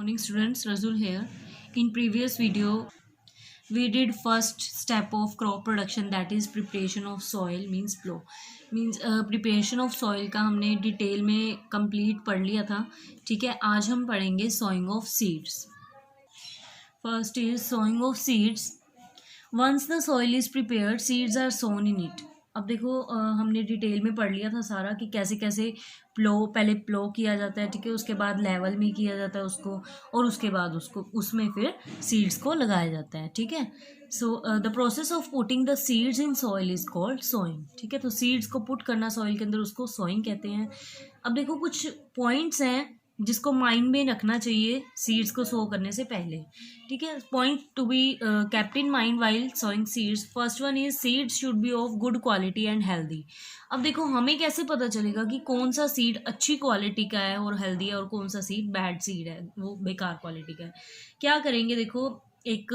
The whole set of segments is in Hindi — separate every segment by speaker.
Speaker 1: Morning students, Razul here. In previous video, we did first step of crop production, that is preparation of soil means plow. Preparation of soil का हमने डिटेल में कंप्लीट पढ़ लिया था. ठीक है, आज हम पढ़ेंगे sowing of seeds. First is sowing of seeds. Once the soil is prepared, seeds are sown in it. अब देखो हमने डिटेल में पढ़ लिया था सारा कि कैसे कैसे पहले प्लो किया जाता है. ठीक है, उसके बाद लेवल में किया जाता है उसको, और उसके बाद उसको उसमें फिर सीड्स को लगाया जाता है. ठीक है, so the process of putting the seeds in soil is called sowing. ठीक है, तो सीड्स को पुट करना सॉइल के अंदर, उसको सोइंग कहते हैं. अब देखो कुछ पॉइंट्स हैं जिसको माइंड में रखना चाहिए सीड्स को सो करने से पहले. ठीक है, point to be kept in mind while sowing seeds. First one is seeds should be of good quality and healthy. अब देखो हमें कैसे पता चलेगा कि कौन सा सीड अच्छी क्वालिटी का है और हेल्दी है और कौन सा सीड बैड सीड है, वो बेकार क्वालिटी का है. क्या करेंगे, देखो एक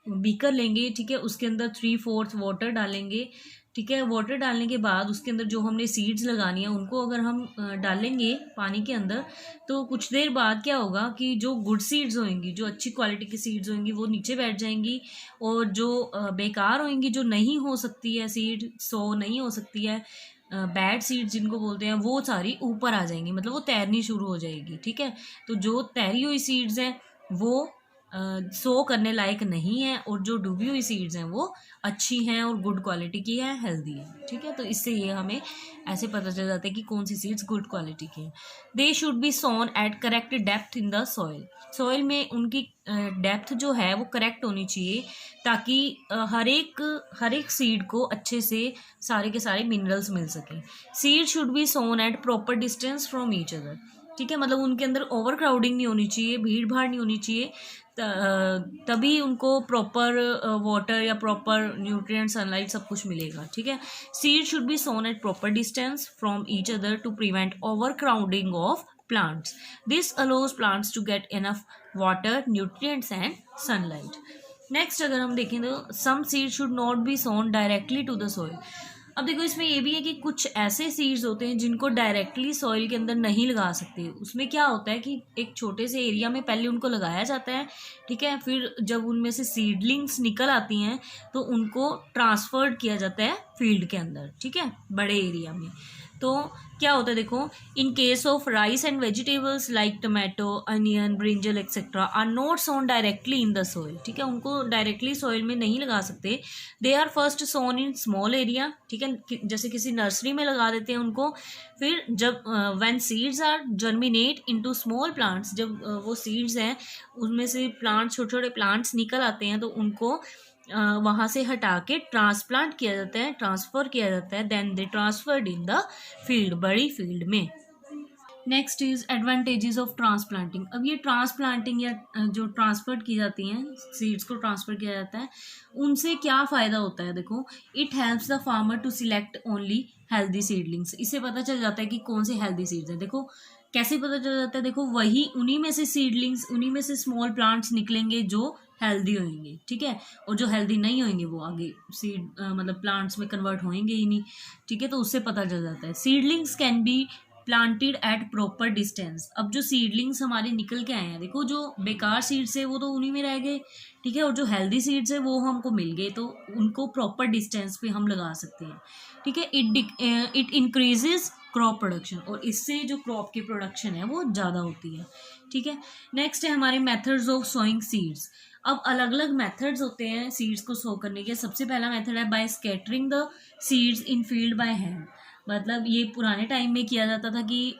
Speaker 1: बीकर लेंगे. ठीक है, उसके अंदर 3/4 वाटर डालेंगे. ठीक है, वाटर डालने के बाद उसके अंदर जो हमने सीड्स लगानी है उनको अगर हम डालेंगे पानी के अंदर, तो कुछ देर बाद क्या होगा कि जो गुड सीड्स होंगी, जो अच्छी क्वालिटी की सीड्स होंगी, वो नीचे बैठ जाएंगी, और जो बेकार होंगी, जो नहीं हो सकती है सीड, सो नहीं हो सकती है, बैड सीड्स जिनको बोलते हैं, वो सारी ऊपर आ जाएंगी, मतलब वो तैरनी शुरू हो जाएगी. ठीक है, तो जो तैरी हुई सीड्स हैं वो सो करने लायक नहीं है, और जो डूबी हुई सीड्स हैं वो अच्छी हैं और गुड क्वालिटी की है, हेल्दी है. ठीक है, तो इससे ये हमें ऐसे पता चल जाता है कि कौन सी सीड्स गुड क्वालिटी की हैं. They should be sown at correct depth in the soil. Soil में उनकी डेप्थ जो है वो करेक्ट होनी चाहिए, ताकि हर एक सीड को अच्छे से सारे के सारे मिनरल्स मिल सकें. Seed should be sown at proper distance from each other. ठीक है, मतलब उनके अंदर ओवर क्राउडिंग नहीं होनी चाहिए, भीड़ भाड़ नहीं होनी चाहिए, तभी उनको प्रॉपर वाटर या प्रॉपर न्यूट्रिएंट, सनलाइट सब कुछ मिलेगा. ठीक है, seed should be sown at proper distance from each other to prevent overcrowding of plants. This allows plants to get enough water, nutrients and sunlight. Next अगर हम देखें तो some seeds should not be sown directly to the soil. अब देखो इसमें ये भी है कि कुछ ऐसे सीड्स होते हैं जिनको डायरेक्टली सॉइल के अंदर नहीं लगा सकते. उसमें क्या होता है कि एक छोटे से एरिया में पहले उनको लगाया जाता है. ठीक है, फिर जब उनमें से सीडलिंग्स निकल आती हैं तो उनको ट्रांसफर्ड किया जाता है फील्ड के अंदर. ठीक है, बड़े एरिया में. तो क्या होता है, देखो in case of rice and vegetables like tomato, onion, brinjal etcetera are not sown directly in the soil. ठीक है, उनको डायरेक्टली सॉइल में नहीं लगा सकते. They are first sown in small area. ठीक है, जैसे किसी नर्सरी में लगा देते हैं उनको. फिर जब when seeds are germinate into small plants, जब वो सीड्स हैं उनमें से प्लांट्स, छोटे छोटे प्लांट्स निकल आते हैं, तो उनको वहाँ से हटा के ट्रांसप्लांट किया जाता है, ट्रांसफ़र किया जाता है. Then they transferred in the field, बड़ी फील्ड में. Next is advantages of transplanting. अब ये ट्रांसप्लांटिंग या जो ट्रांसफर की जाती हैं, सीड्स को ट्रांसफ़र किया जाता है, उनसे क्या फ़ायदा होता है. देखो it helps the farmer to select only healthy seedlings. इससे पता चल जाता है कि कौन से हेल्दी सीड्स हैं. देखो कैसे पता चल जाता है, देखो वही उन्हीं में से सीडलिंग्स, उन्हीं में से स्मॉल प्लांट्स निकलेंगे जो हेल्दी होंगे. ठीक है, और जो हेल्दी नहीं होंगे वो आगे सीड मतलब प्लांट्स में कन्वर्ट होंगे ही नहीं. ठीक है, तो उससे पता चल जाता है. Seedlings can be planted at proper distance. अब जो सीडलिंग्स हमारे निकल के आए हैं, देखो जो बेकार सीड्स है वो तो उन्हीं में रह गए. ठीक है, और जो हेल्दी सीड्स है वो हमको मिल गए, तो उनको प्रॉपर डिस्टेंस पे हम लगा सकते हैं. ठीक है, इट इंक्रीजेज क्रॉप प्रोडक्शन, और इससे जो क्रॉप की प्रोडक्शन है वो ज़्यादा होती है. ठीक है, नेक्स्ट है हमारे मेथड्स ऑफ सोइंग सीड्स. अब अलग अलग मेथड्स होते हैं सीड्स को सो करने के. सबसे पहला मेथड है by scattering the seeds in field by hand. मतलब ये पुराने टाइम में किया जाता था कि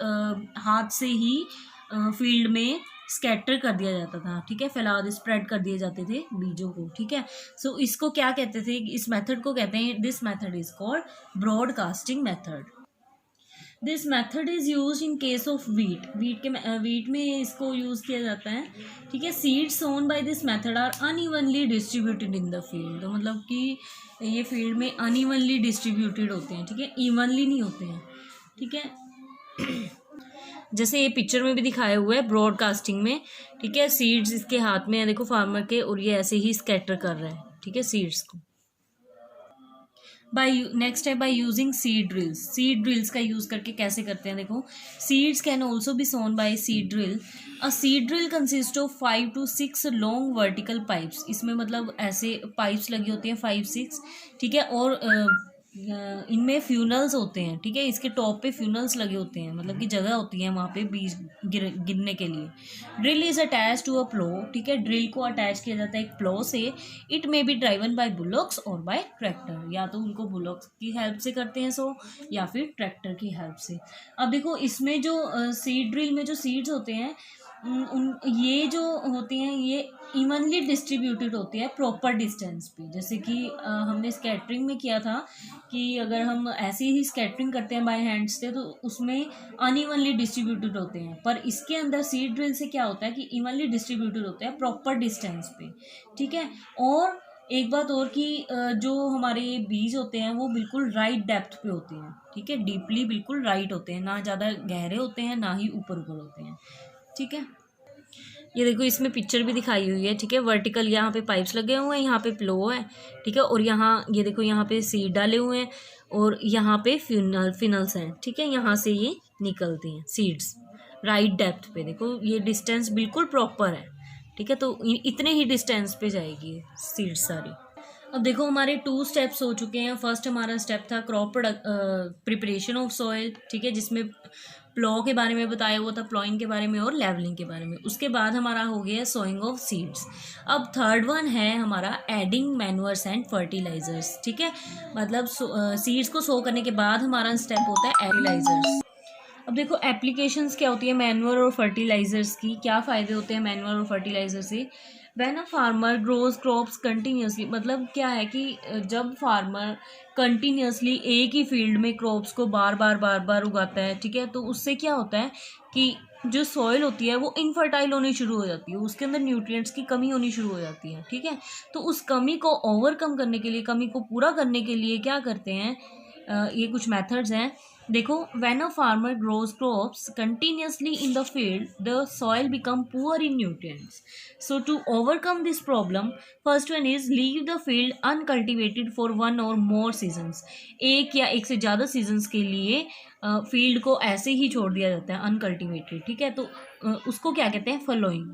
Speaker 1: हाथ से ही फील्ड में स्कैटर कर दिया जाता था. ठीक है, फैला स्प्रेड कर दिए जाते थे बीजों को. ठीक है, सो इसको क्या कहते थे, इस मेथड को कहते हैं, this method is called broadcasting method. This method is use in case of wheat में इसको यूज़ किया जाता है. ठीक है, seeds sown by this method are unevenly distributed in the field. तो मतलब कि ये फील्ड में अनइवनली डिस्ट्रीब्यूटेड होते हैं. ठीक है, इवनली नहीं होते हैं. ठीक है, जैसे ये पिक्चर में भी दिखाया हुआ है ब्रॉडकास्टिंग में. ठीक है, सीड्स इसके हाथ में है देखो फार्मर के, और ये ऐसे ही स्कैटर कर रहा है. ठीक है, सीड्स को. नेक्स्ट है by using seed drills. Seed drills का यूज़ करके कैसे करते हैं, देखो seeds can also be sown by seed drill. A seed drill consist of 5 to 6 long vertical pipes. इसमें मतलब ऐसे पाइप्स लगी होती हैं 5-6, ठीक है, और इनमें फ्यूनल्स होते हैं, ठीक है, इसके टॉप पे फ्यूनल्स लगे होते हैं, मतलब कि जगह होती है वहाँ पे बीज गिरने के लिए। Drill is attach to a plough, ठीक है, ड्रिल को अटैच किया जाता है एक प्लो से। It may be driven by bullocks और बाय ट्रैक्टर, या तो उनको बुलॉक्स की हेल्प से करते हैं सो, या फिर ट्रैक्टर की हेल्प से। अब देखो इसमें जो सीड ड्रिल में जो सीड्स होते हैं ये जो होती हैं ये इवनली डिस्ट्रीब्यूटेड होती है प्रॉपर डिस्टेंस पे। जैसे कि हमने स्कैटरिंग में किया था कि अगर हम ऐसे ही स्कैटरिंग करते हैं बाय हैंड से तो उसमें अनइवनली डिस्ट्रीब्यूटेड होते हैं, पर इसके अंदर सीड ड्रिल से क्या होता है कि इवनली डिस्ट्रीब्यूटेड होते हैं प्रॉपर डिस्टेंस पे, ठीक है। और एक बात और कि जो हमारे बीज होते हैं वो बिल्कुल राइट डेप्थ पे होते हैं, ठीक है, डीपली बिल्कुल राइट होते हैं, ना ज़्यादा गहरे होते हैं ना ही ऊपर ऊपर होते हैं, ठीक है। ये देखो इसमें पिक्चर भी दिखाई हुई है, ठीक है, वर्टिकल यहाँ पे पाइप्स लगे हुए हैं, यहाँ पे प्लो है, ठीक है, और यहाँ ये देखो यहाँ पे सीड डाले हुए हैं और यहाँ पे फिनल्स हैं, ठीक है, यहाँ से ये निकलती हैं सीड्स राइट डेप्थ पे। देखो ये डिस्टेंस बिल्कुल प्रॉपर है, ठीक है, तो इतने ही डिस्टेंस पे जाएगी सीड्स सारी। अब देखो हमारे 2 स्टेप्स हो चुके हैं। फर्स्ट हमारा स्टेप था क्रॉप प्रिपरेशन ऑफ सॉइल, ठीक है, जिसमें प्लॉ के बारे में बताया हुआ था, प्लॉइंग के बारे में और लेवलिंग के बारे में। उसके बाद हमारा हो गया सोइंग ऑफ सीड्स। अब थर्ड वन है हमारा एडिंग मैन्योर्स एंड फर्टिलाइजर्स, ठीक है, मतलब सीड्स को सो करने के बाद हमारा स्टेप होता है फर्टिलाइजर्स। अब देखो एप्लीकेशंस क्या होती है मैन्योर और फर्टिलाइजर्स की, क्या फ़ायदे होते हैं मैन्योर और फर्टिलाइजर से। When a farmer grows crops continuously, मतलब क्या है कि जब फार्मर कंटिन्यूसली एक ही फील्ड में क्रॉप्स को बार बार उगाता है, ठीक है, तो उससे क्या होता है कि जो सॉइल होती है वो इनफर्टाइल होनी शुरू हो जाती है, उसके अंदर न्यूट्रिएंट्स की कमी होनी शुरू हो जाती है, ठीक है। तो उस कमी को ओवरकम करने के लिए, कमी को पूरा करने के लिए क्या करते हैं, ये कुछ मेथड्स हैं। देखो when a farmer grows crops continuously in the field the soil become poor in nutrients. So to overcome this problem first one is leave the field uncultivated for 1 or more seasons. एक या एक से ज़्यादा सीजन्स के लिए फील्ड को ऐसे ही छोड़ दिया जाता है अनकल्टिवेटेड, ठीक है, तो उसको क्या कहते हैं फलोइंग,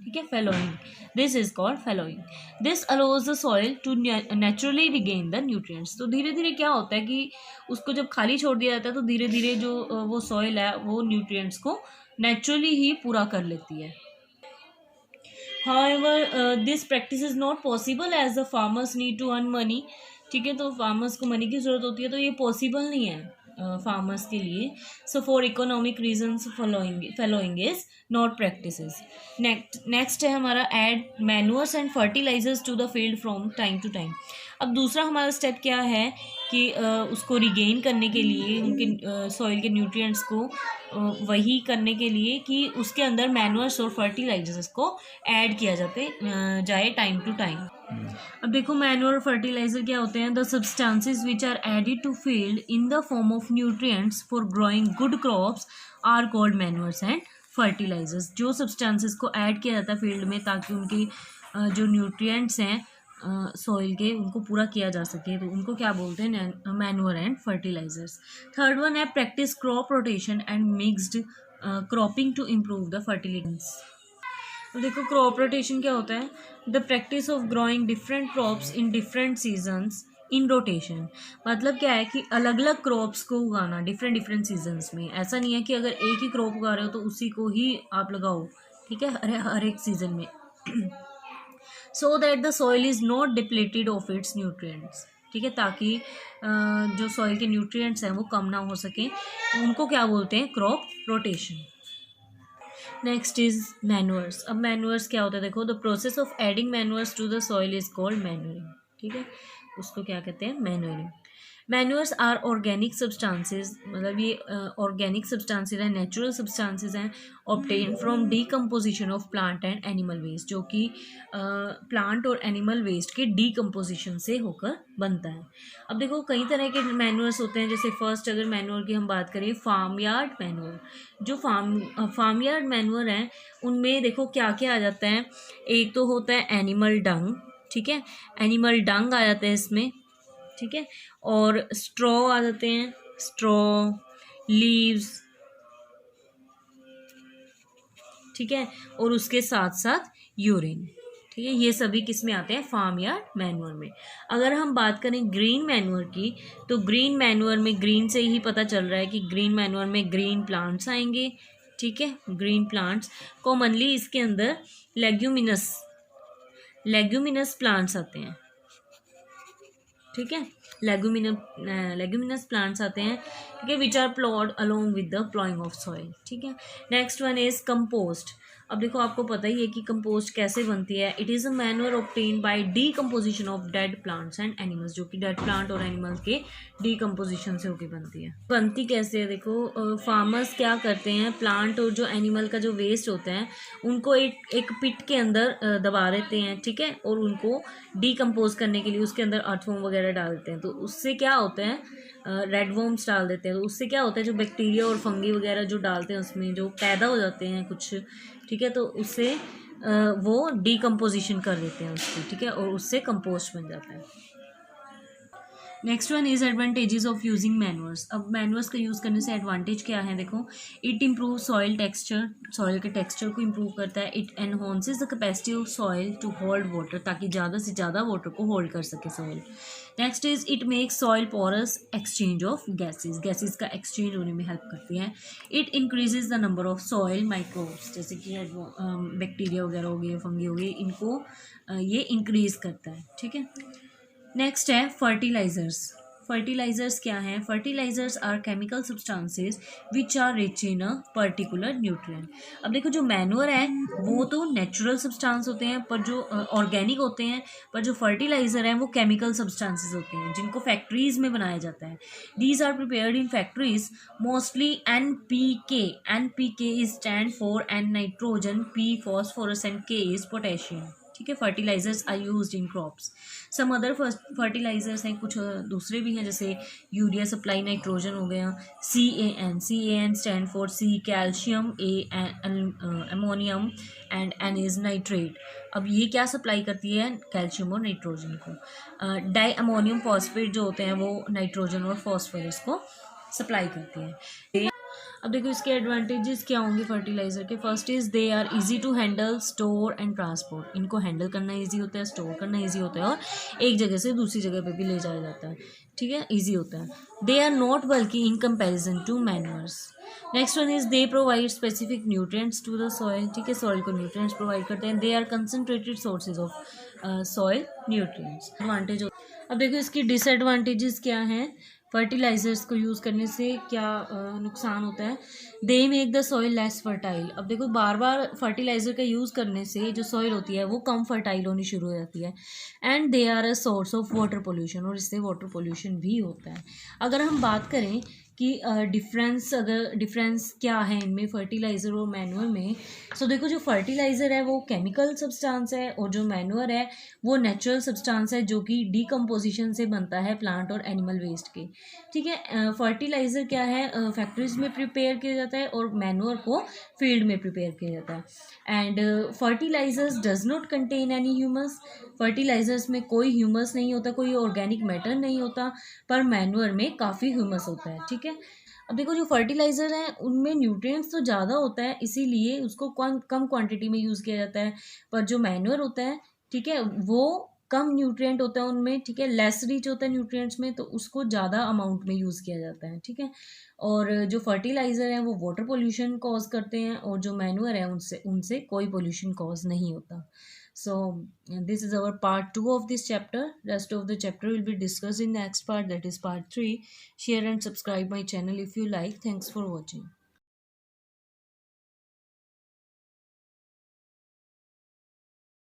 Speaker 1: ठीक है, fallowing. This is called fallowing. This allows the soil to naturally regain the nutrients. तो धीरे धीरे क्या होता है कि उसको जब खाली छोड़ दिया जाता है तो धीरे धीरे जो वो सॉइल है वो न्यूट्रिएंट्स को नेचुरली ही पूरा कर लेती है। However, this practice is not possible as the farmers need to earn money, ठीक है, तो फार्मर्स को मनी की ज़रूरत होती है, तो ये पॉसिबल नहीं है फार्मर्स के लिए। So for economic reasons fallowing is not practices. Next है हमारा add manures and fertilisers to the field from time to time. अब दूसरा हमारा स्टेप क्या है कि उसको रिगेन करने के लिए, उनके सॉइल के न्यूट्रिएंट्स को वही करने के लिए कि उसके अंदर मैन्योर्स और फर्टिलाइजर्स को ऐड किया जाए टाइम टू टाइम। अब देखो मैन्योर और फर्टिलाइजर क्या होते हैं, the substances which are added to field in the form of nutrients for growing good crops are called manures and fertilisers. जो सब्सटेंसेस को ऐड किया जाता है फील्ड में ताकि उनकी जो न्यूट्रिएंट्स हैं सॉइल के उनको पूरा किया जा सके, तो उनको क्या बोलते हैं manure and fertilisers. Third one है practice crop rotation and mixed cropping to improve the fertilities. तो देखो क्रॉप रोटेशन क्या होता है, the practice of growing different crops in different seasons in rotation. मतलब क्या है कि अलग अलग क्रॉप्स को उगाना डिफरेंट सीजन्स में। ऐसा नहीं है कि अगर एक ही क्रॉप उगा रहे हो तो उसी को ही आप लगाओ, ठीक है, हर एक सीजन में। So that the soil is not depleted of its nutrients, ठीक है, ताकि जो सॉइल के न्यूट्रिएंट्स हैं वो कम ना हो सके, उनको क्या बोलते हैं crop rotation. Next is manures. अब मैन्योर्स क्या होता है, देखो the process of adding manures to the soil is called manuring, ठीक है, उसको क्या कहते हैं manuring. Manures are organic substances, मतलब ये ऑर्गेनिक सब्सटेंसेस हैं, नेचुरल सब्सटेंसेस हैं, obtain from decomposition of plant and animal waste, जो कि प्लांट और एनिमल वेस्ट के डीकम्पोजिशन से होकर बनता है। अब देखो कई तरह के मैन्योर्स होते हैं, जैसे फर्स्ट अगर मैन्योर की हम बात करें फार्म यार्ड मैन्योर। जो फार्म यार्ड मैन्योर हैं उनमें देखो क्या क्या आ जाता है, एक तो होता है एनिमल डंग, ठीक है, एनिमल डंग आ जाता है इसमें, ठीक है। और स्ट्रॉ आ जाते हैं, स्ट्रॉ, लीव्स, ठीक है। और उसके साथ साथ यूरिन, ठीक है। ये सभी किस में आते हैं, फार्म या मैन्योर में। अगर हम बात करें ग्रीन मैन्योर की, तो ग्रीन मैन्योर में ग्रीन से ही पता चल रहा है कि ग्रीन मैन्योर में ग्रीन प्लांट्स आएंगे, ठीक है। ग्रीन प्लांट्स कॉमनली इसके अंदर लेग्यूमिनस प्लांट्स आते हैं, ठीक है। लेग्यूमिनस प्लांट्स आते हैं, ठीक है, which are ploughed along with the ploughing of soil, ठीक है। Next one is compost. अब देखो आपको पता ही है कि कंपोस्ट कैसे बनती है। It is a manure obtain bye decomposition of dead plants and animals, जो कि डेड प्लांट और एनिमल्स के डीकम्पोजिशन से होकर बनती है। बनती कैसे है, देखो फार्मर्स क्या करते हैं, प्लांट और जो एनिमल का जो वेस्ट होता है उनको एक पिट के अंदर दबा देते हैं, ठीक है। और उनको डीकम्पोज करने के लिए उसके अंदर अर्थवॉर्म वगैरह डालते हैं। तो उससे क्या होता है, रेड वर्म्स डाल देते हैं। तो उससे क्या होता है, जो बैक्टीरिया और फंगी वगैरह जो डालते हैं उसमें जो पैदा हो जाते हैं कुछ, ठीक है। तो उससे वो डीकम्पोजिशन कर देते हैं उसको, ठीक है, और उससे कंपोस्ट बन जाता है। Next one is advantages of using manures. अब मैन्योर्स का यूज़ करने से एडवांटेज क्या है, देखो it improve soil texture, soil के टेक्सचर को इम्प्रूव करता है। It enhances the capacity of soil to hold water, ताकि ज़्यादा से ज़्यादा वाटर को होल्ड कर सके soil. Next is it makes soil porous, exchange of gases का एक्सचेंज होने में हेल्प करती है। It increases the number of soil microbes, जैसे कि बैक्टीरिया वगैरह हो गए, फंगी हो गई, इनको ये इंक्रीज करता है, ठीक है। नेक्स्ट है फर्टिलाइजर्स। फर्टिलाइजर्स क्या हैं, fertilisers are chemical substances which are rich in a particular nutrient. अब देखो जो मैन्योर है वो तो नेचुरल सब्सटेंस होते हैं, पर जो ऑर्गेनिक होते हैं, पर जो फर्टिलाइजर हैं वो केमिकल सब्सटेंसेस होते हैं जिनको फैक्ट्रीज में बनाया जाता है। These are prepared in factories mostly NPK। NPK is stand for N nitrogen, P phosphorus and K is potassium, ठीक है। Fertilisers are used in crops. Some other fertilisers हैं, कुछ दूसरे भी हैं, जैसे यूरिया सप्लाई नाइट्रोजन हो गया, CAN stand for C calcium, A ammonium and N is nitrate. अब ये क्या सप्लाई करती है, कैल्शियम और नाइट्रोजन को। डाई अमोनियम फॉस्फेट जो होते हैं वो नाइट्रोजन और फॉस्फोरस को सप्लाई करती है। अब देखो इसके एडवांटेजेस क्या होंगे फर्टिलाइजर के। First is they are easy to handle, store and transport. इनको हैंडल करना इजी होता है, स्टोर करना इजी होता है, और एक जगह से दूसरी जगह पे भी ले जाया जाता है, ठीक है, इजी होता है। दे are not bulky in comparison to manures. Next one is they provide specific nutrients to the soil, ठीक है, सॉइल को न्यूट्रिएंट्स प्रोवाइड करते हैं। They are concentrated sources of soil nutrients. Advantage. अब देखो इसकी डिसएडवांटेजेस क्या हैं, फर्टिलाइजर्स को यूज़ करने से क्या नुकसान होता है। They make the soil less fertile. अब देखो बार बार फर्टिलाइजर का यूज़ करने से जो सॉइल होती है वो कम फर्टाइल होनी शुरू हो जाती है। And they are a source of water pollution, और इससे वाटर पोल्यूशन भी होता है। अगर हम बात करें कि डिफरेंस क्या है इनमें, फर्टिलाइज़र और मैन्योर में, सो देखो जो फर्टिलाइज़र है वो केमिकल सब्सटेंस है, और जो मैन्योर है वो नेचुरल सब्सटेंस है जो कि डीकम्पोजिशन से बनता है प्लांट और एनिमल वेस्ट के, ठीक है। फर्टिलाइज़र क्या है, फैक्ट्रीज में प्रिपेयर किया जाता है, और मैन्योर को फील्ड में प्रिपेयर किया जाता है। And fertilisers does not contain any humus. Fertilisers में कोई ह्यूमस नहीं होता, कोई ऑर्गेनिक मैटर नहीं होता, पर मैन्योर में काफ़ी ह्यूमस होता है, ठीक है। अब देखो जो फर्टिलाइजर है उनमें न्यूट्रिएंट्स तो ज़्यादा होता है, इसीलिए उसको कम क्वांटिटी में यूज़ किया जाता है। पर जो मैन्योर होता है, ठीक है, वो कम न्यूट्रिएंट होता है उनमें, ठीक है, लेस रिच होता है न्यूट्रिएंट्स में, तो उसको ज़्यादा अमाउंट में यूज़ किया जाता है, ठीक है। और जो फर्टिलाइज़र है वो वाटर पोल्यूशन कॉज करते हैं, और जो मैन्योर है उनसे उनसे कोई पोल्यूशन कॉज नहीं होता। So this is our part 2 of this chapter. Rest of the chapter will be discussed in next part, that is part 3. Share and subscribe my channel if you like. Thanks for watching.